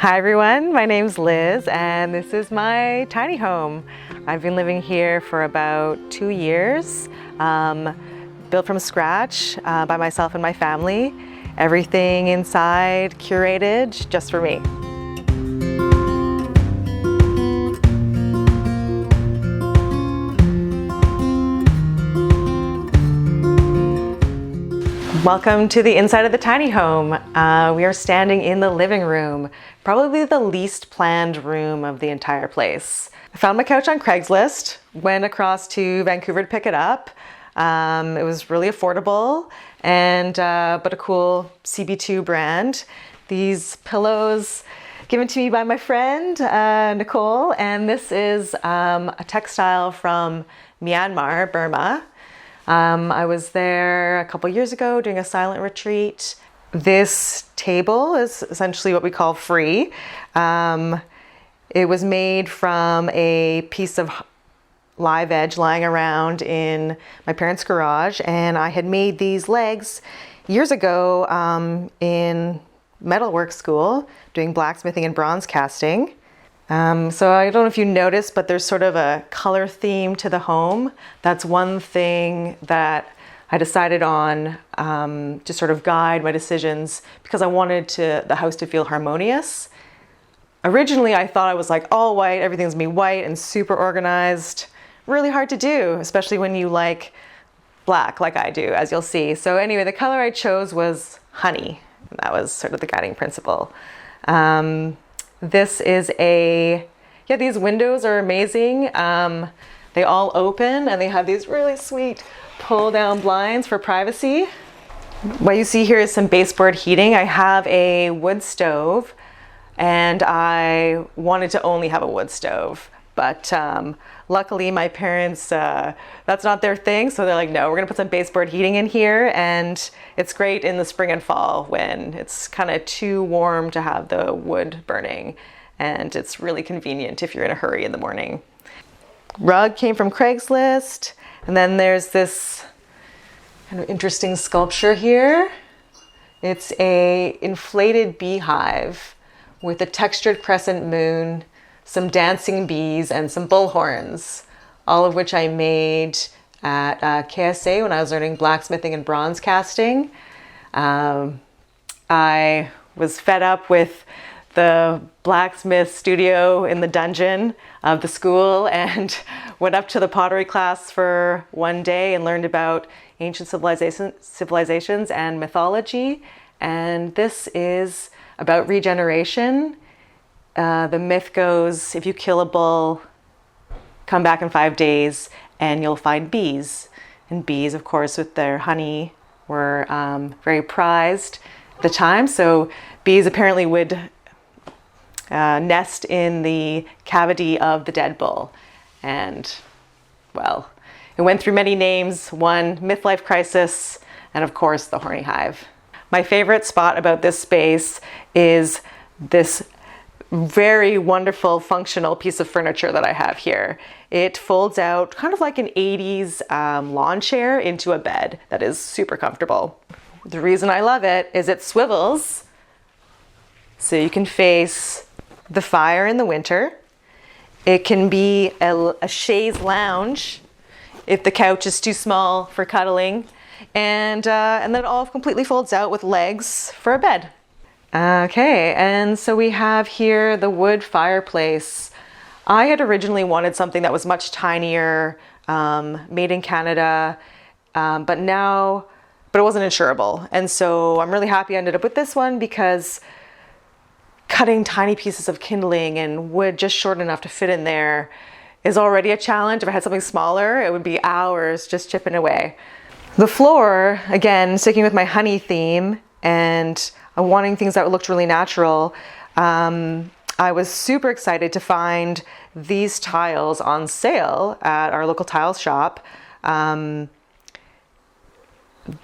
Hi everyone, my name's Liz and this is my tiny home. I've been living here for about 2 years, built from scratch by myself and my family. Everything inside curated just for me. Welcome to the inside of the tiny home. We are standing in the living room, probably the least planned room of the entire place. I found my couch on Craigslist, went across to Vancouver to pick it up. It was really affordable and but a cool CB2 brand. These pillows given to me by my friend Nicole, and this is a textile from Myanmar, Burma. I was there a couple years ago doing a silent retreat. This table is essentially what we call free. It was made from a piece of live edge lying around in my parents' garage, and I had made these legs years ago in metalwork school doing blacksmithing and bronze casting. So I don't know if you noticed, but there's sort of a color theme to the home. That's one thing that I decided on to sort of guide my decisions because I wanted the house to feel harmonious. Originally, I thought I was like all white, everything's gonna be white and super organized. Really hard to do, especially when you like black like I do, as you'll see. So anyway, the color I chose was honey. That was sort of the guiding principle. This is these windows are amazing. They all open and they have these really sweet pull down blinds for privacy. What you see here is some baseboard heating. I have a wood stove and I wanted to only have a wood stove, but luckily my parents, that's not their thing. So they're like, no, we're gonna put some baseboard heating in here, and it's great in the spring and fall when it's kind of too warm to have the wood burning, and it's really convenient if you're in a hurry in the morning. Rug came from Craigslist, and then there's this kind of interesting sculpture here. It's a inflated beehive with a textured crescent moon, some dancing bees, and some bullhorns, all of which I made at KSA when I was learning blacksmithing and bronze casting. I was fed up with the blacksmith studio in the dungeon of the school and went up to the pottery class for one day and learned about ancient civilizations and mythology. And this is about regeneration. The myth goes, if you kill a bull, come back in 5 days and you'll find bees. And bees, of course, with their honey were very prized at the time. So bees apparently would nest in the cavity of the dead bull. And, well, it went through many names, one midlife crisis, and of course the horny hive. My favorite spot about this space is this very wonderful functional piece of furniture that I have here. It folds out kind of like an 80s lawn chair into a bed that is super comfortable. The reason I love it is it swivels so you can face the fire in the winter. It can be a chaise lounge if the couch is too small for cuddling, and then it all completely folds out with legs for a bed. Okay, and so we have here the wood fireplace. I had originally wanted something that was much tinier, made in Canada, but it wasn't insurable. And so I'm really happy I ended up with this one because cutting tiny pieces of kindling and wood just short enough to fit in there is already a challenge. If I had something smaller, it would be hours just chipping away. The floor, again, sticking with my honey theme and wanting things that looked really natural, I was super excited to find these tiles on sale at our local tile shop. I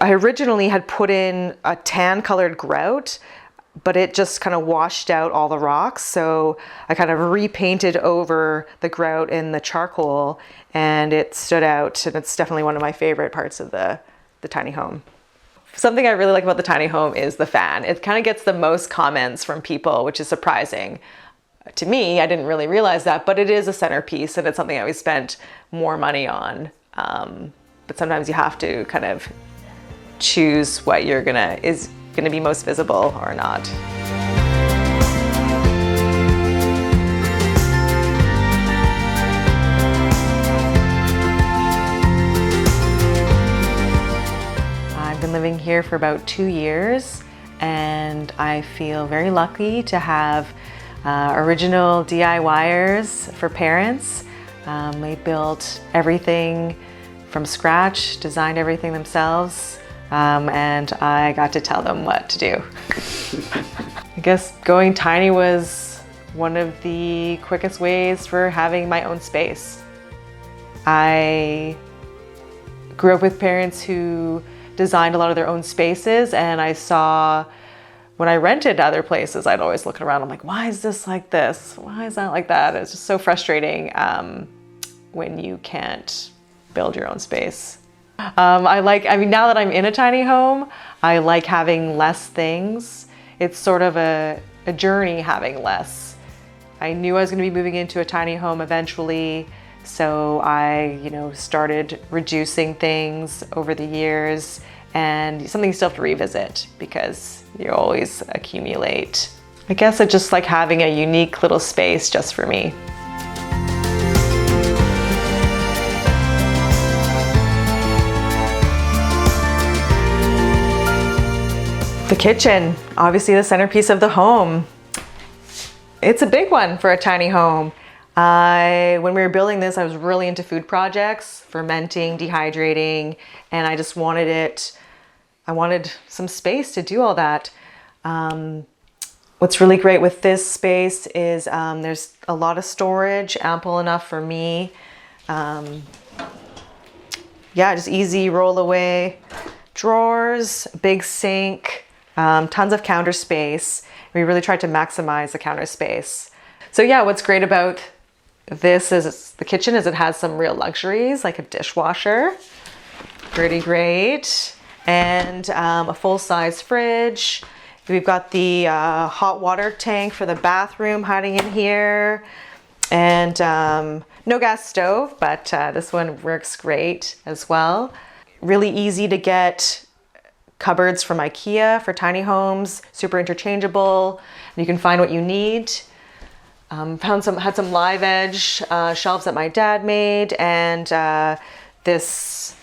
originally had put in a tan colored grout, but it just kind of washed out all the rocks. So I kind of repainted over the grout in the charcoal and it stood out, and it's definitely one of my favorite parts of the tiny home. Something I really like about the tiny home is the fan. It kind of gets the most comments from people, which is surprising. To me, I didn't really realize that, but it is a centerpiece and it's something I always spent more money on. But sometimes you have to kind of choose what is gonna be most visible or not. I've been living here for about 2 years, and I feel very lucky to have original DIYers for parents. They built everything from scratch, designed everything themselves, and I got to tell them what to do. I guess going tiny was one of the quickest ways for having my own space. I grew up with parents who designed a lot of their own spaces, and I saw when I rented other places, I'd always look around, I'm like, why is this like this? Why is that like that? It's just so frustrating when you can't build your own space. Now that I'm in a tiny home, I like having less things. It's sort of a journey having less. I knew I was gonna be moving into a tiny home eventually, so I, started reducing things over the years, and something you still have to revisit because you always accumulate. I guess I just like having a unique little space just for me. The kitchen, obviously the centerpiece of the home. It's a big one for a tiny home. When we were building this, I was really into food projects, fermenting, dehydrating, and I just I wanted some space to do all that. What's really great with this space is there's a lot of storage, ample enough for me. Just easy roll away drawers, big sink, tons of counter space. We really tried to maximize the counter space. So yeah, what's great about this is the kitchen is it has some real luxuries, like a dishwasher, pretty great, and a full-size fridge. We've got the hot water tank for the bathroom hiding in here, and no gas stove, but this one works great as well. Really easy to get cupboards from IKEA for tiny homes, super interchangeable. You can find what you need. Had some live edge shelves that my dad made, and this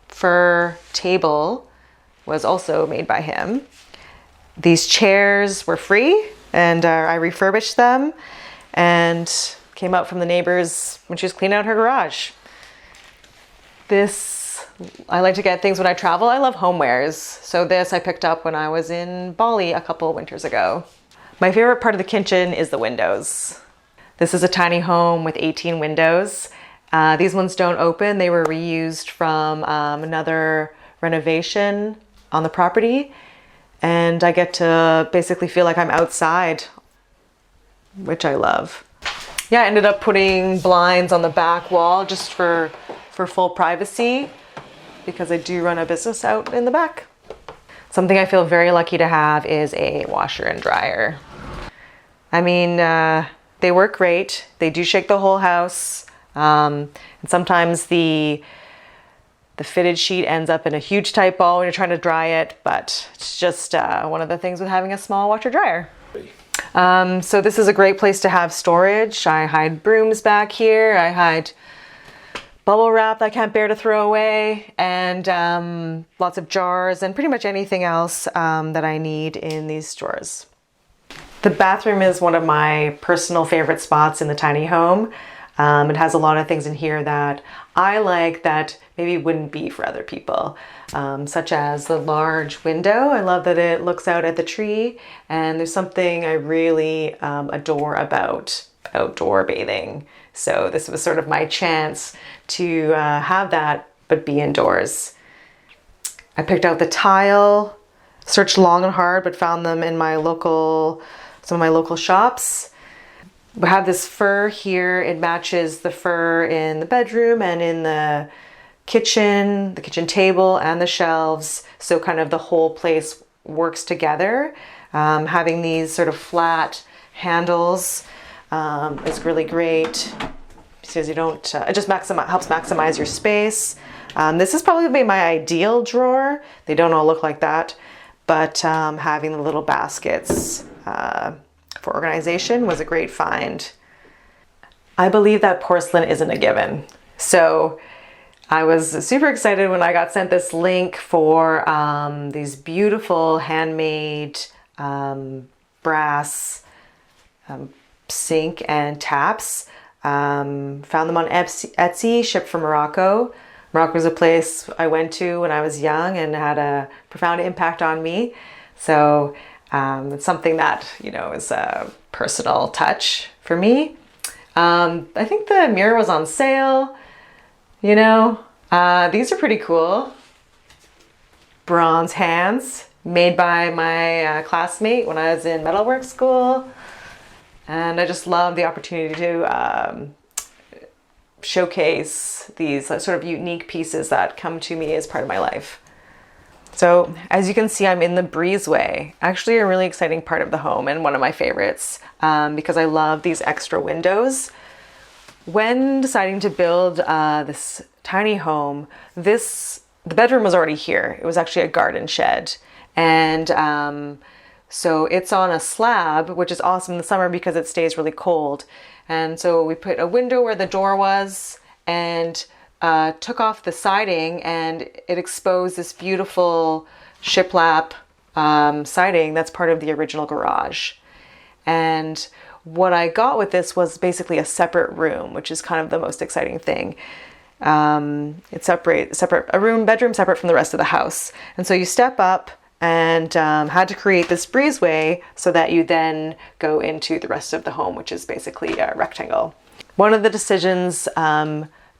fir table was also made by him. These chairs were free, and I refurbished them and came out from the neighbors when she was cleaning out her garage. I like to get things when I travel. I love homewares. So this I picked up when I was in Bali a couple winters ago. My favorite part of the kitchen is the windows. This is a tiny home with 18 windows. These ones don't open. They were reused from another renovation on the property. And I get to basically feel like I'm outside, which I love. Yeah, I ended up putting blinds on the back wall just for full privacy, because I do run a business out in the back. Something I feel very lucky to have is a washer and dryer. I mean, they work great. They do shake the whole house. And sometimes the fitted sheet ends up in a huge tight ball when you're trying to dry it, but it's just one of the things with having a small washer dryer. So this is a great place to have storage. I hide brooms back here. I hide bubble wrap that I can't bear to throw away, and lots of jars and pretty much anything else that I need in these drawers. The bathroom is one of my personal favorite spots in the tiny home. It has a lot of things in here that I like that maybe wouldn't be for other people, such as the large window. I love that it looks out at the tree, and there's something I really adore about outdoor bathing. So this was sort of my chance to have that, but be indoors. I picked out the tile, searched long and hard, but found them in some of my local shops. We have this fir here. It matches the fir in the bedroom and in the kitchen, the kitchen table, and the shelves. So kind of the whole place works together. Having these sort of flat handles is really great because you don't, it just helps maximize your space. This is probably my ideal drawer. They don't all look like that, but having the little baskets for organization was a great find. I believe that porcelain isn't a given. So I was super excited when I got sent this link for these beautiful handmade brass sink and taps. Found them on Etsy, shipped from Morocco. Morocco was a place I went to when I was young and had a profound impact on me. So it's something that, is a personal touch for me. I think the mirror was on sale. These are pretty cool. Bronze hands made by my classmate when I was in metalwork school. And I just love the opportunity to showcase these sort of unique pieces that come to me as part of my life. So as you can see, I'm in the breezeway, actually a really exciting part of the home and one of my favorites because I love these extra windows. When deciding to build this tiny home, the bedroom was already here. It was actually a garden shed. And so it's on a slab, which is awesome in the summer because it stays really cold. And so we put a window where the door was and took off the siding, and it exposed this beautiful shiplap siding that's part of the original garage. And what I got with this was basically a separate room, which is kind of the most exciting thing. It's bedroom separate from the rest of the house. And so you step up and had to create this breezeway so that you then go into the rest of the home, which is basically a rectangle. One of the decisions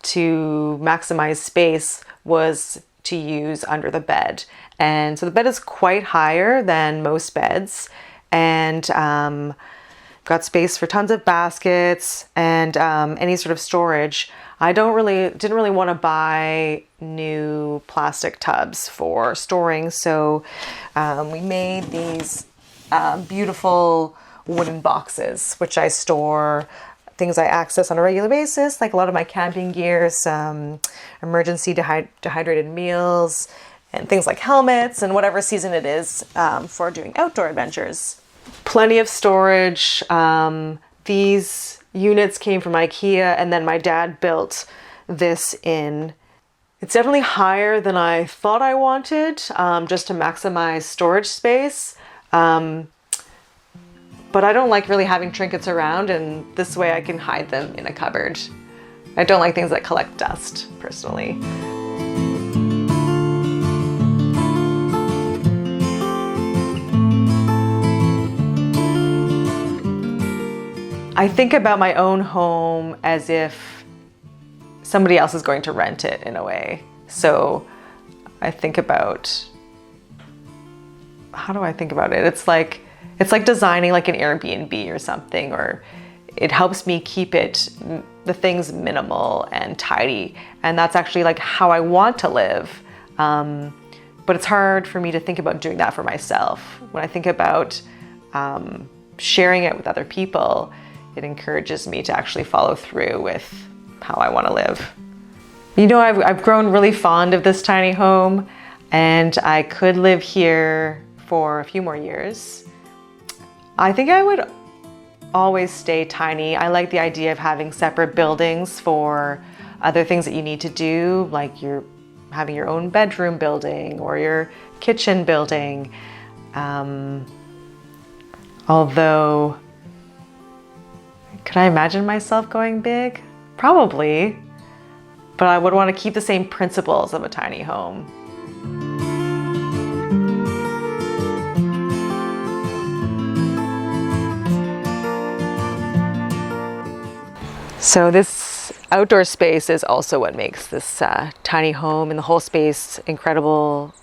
to maximize space was to use under the bed. And so the bed is quite higher than most beds, and got space for tons of baskets and any sort of storage. I didn't really want to buy new plastic tubs for storing, so we made these beautiful wooden boxes, which I store things I access on a regular basis, like a lot of my camping gear, some emergency dehydrated meals, and things like helmets and whatever season it is for doing outdoor adventures. Plenty of storage. These units came from IKEA, and then my dad built this in. It's definitely higher than I thought I wanted, just to maximize storage space. But I don't like really having trinkets around, and this way I can hide them in a cupboard. I don't like things that collect dust, personally. I think about my own home as if somebody else is going to rent it in a way. So I think about, how do I think about it? It's like designing like an Airbnb or something, or it helps me keep the things minimal and tidy. And that's actually like how I want to live. But it's hard for me to think about doing that for myself. When I think about sharing it with other people, it encourages me to actually follow through with how I want to live. I've grown really fond of this tiny home, and I could live here for a few more years. I think I would always stay tiny. I like the idea of having separate buildings for other things that you need to do, like having your own bedroom building or your kitchen building. Although, could I imagine myself going big? Probably, but I would want to keep the same principles of a tiny home. So this outdoor space is also what makes this tiny home and the whole space an incredible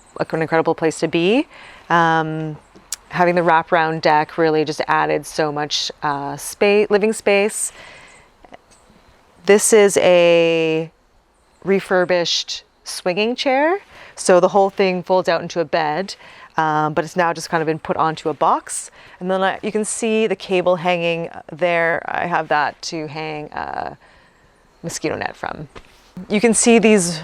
place to be. Having the wraparound deck really just added so much living space. This is a refurbished swinging chair. So the whole thing folds out into a bed, but it's now just kind of been put onto a box. And then you can see the cable hanging there. I have that to hang a mosquito net from. You can see this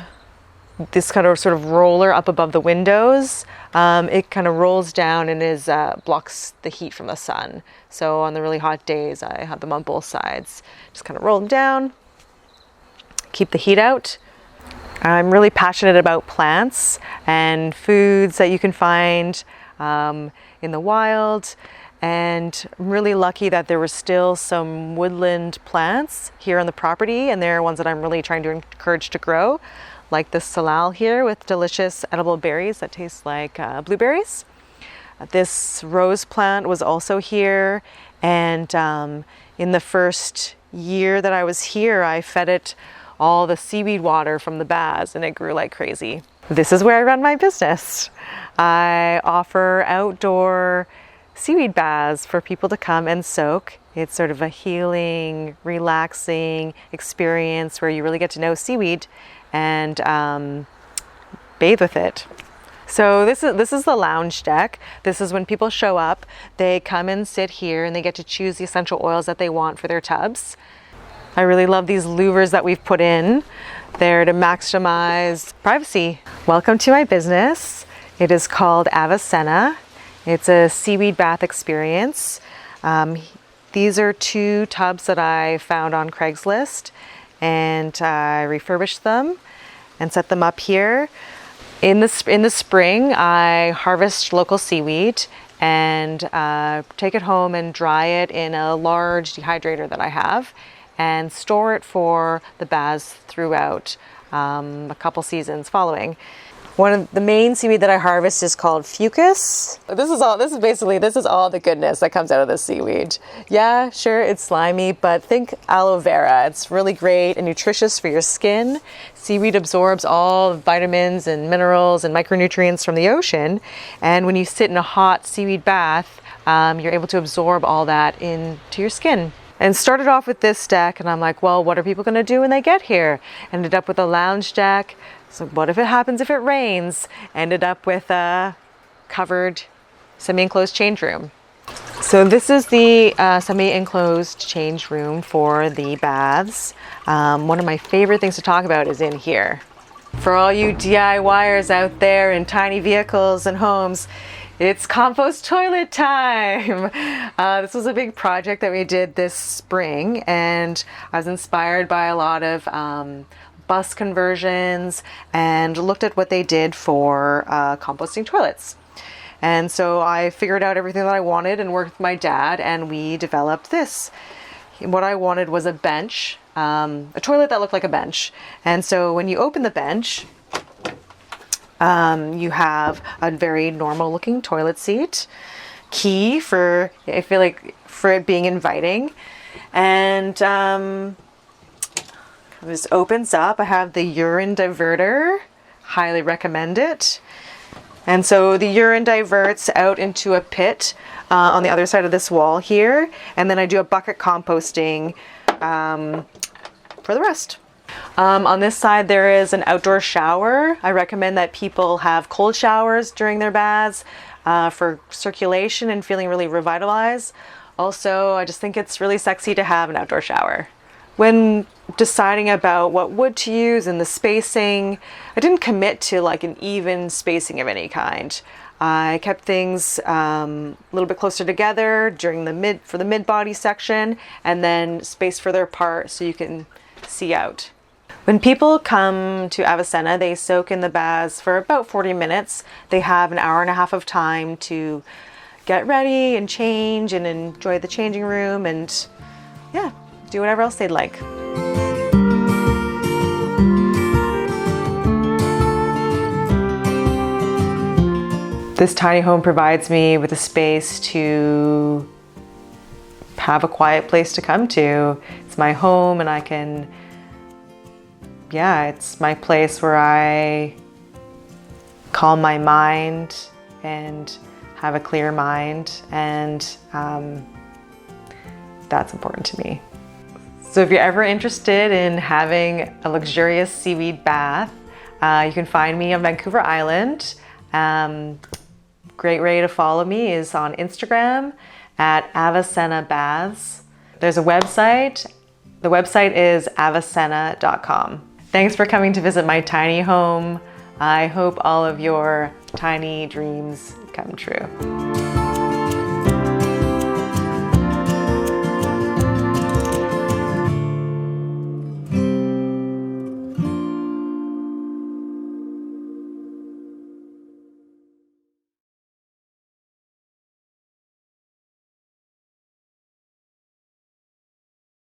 kind of sort of roller up above the windows. It kind of rolls down and blocks the heat from the sun. So on the really hot days, I have them on both sides. Just kind of roll them down, keep the heat out. I'm really passionate about plants and foods that you can find in the wild. And I'm really lucky that there were still some woodland plants here on the property, and they're ones that I'm really trying to encourage to grow, like this salal here with delicious edible berries that taste like blueberries. This rose plant was also here, and in the first year that I was here, I fed it all the seaweed water from the baths, and it grew like crazy. This is where I run my business. I offer outdoor seaweed baths for people to come and soak. It's sort of a healing, relaxing experience where you really get to know seaweed and bathe with it. So this is the lounge deck. This is when people show up, they come and sit here and they get to choose the essential oils that they want for their tubs. I really love these louvers that we've put in. They're to maximize privacy. Welcome to my business. It is called Avicenna. It's a seaweed bath experience. These are 2 tubs that I found on Craigslist, and I refurbished them and set them up here. In the spring, I harvest local seaweed and take it home and dry it in a large dehydrator that I have, and store it for the baths throughout a couple seasons following. One of the main seaweed that I harvest is called fucus. This is all the goodness that comes out of this seaweed. Yeah, sure, it's slimy, but think aloe vera. It's really great and nutritious for your skin. Seaweed absorbs all the vitamins and minerals and micronutrients from the ocean. And when you sit in a hot seaweed bath, you're able to absorb all that into your skin. And started off with this deck, and I'm like, well, what are people gonna do when they get here? Ended up with a lounge deck. So what if it happens if it rains? Ended up with a covered semi-enclosed change room. So this is the semi-enclosed change room for the baths. One of my favorite things to talk about is in here. For all you DIYers out there in tiny vehicles and homes, it's compost toilet time. This was a big project that we did this spring, and I was inspired by a lot of bus conversions and looked at what they did for composting toilets. And so I figured out everything that I wanted and worked with my dad, and we developed this. What I wanted was a bench, a toilet that looked like a bench. And so when you open the bench, you have a very normal looking toilet seat, key for, I feel like, for it being inviting. And this opens up. I have the urine diverter, highly recommend it. And so the urine diverts out into a pit on the other side of this wall here. And then I do a bucket composting for the rest. On this side, there is an outdoor shower. I recommend that people have cold showers during their baths for circulation and feeling really revitalized. Also, I just think it's really sexy to have an outdoor shower. When deciding about what wood to use and the spacing, I didn't commit to like an even spacing of any kind. I kept things a little bit closer together during for the mid-body section, and then spaced further apart so you can see out. When people come to Avicenna, they soak in the baths for about 40 minutes. They have an hour and a half of time to get ready and change and enjoy the changing room and, yeah, do whatever else they'd like. This tiny home provides me with a space to have a quiet place to come to. It's my home, and I can, it's my place where I calm my mind and have a clear mind, and that's important to me. So if you're ever interested in having a luxurious seaweed bath, You can find me on Vancouver Island. Great way to follow me is on Instagram at Avicenna Baths. There's a website. The website is avicenna.com. Thanks for coming to visit my tiny home. I hope all of your tiny dreams come true.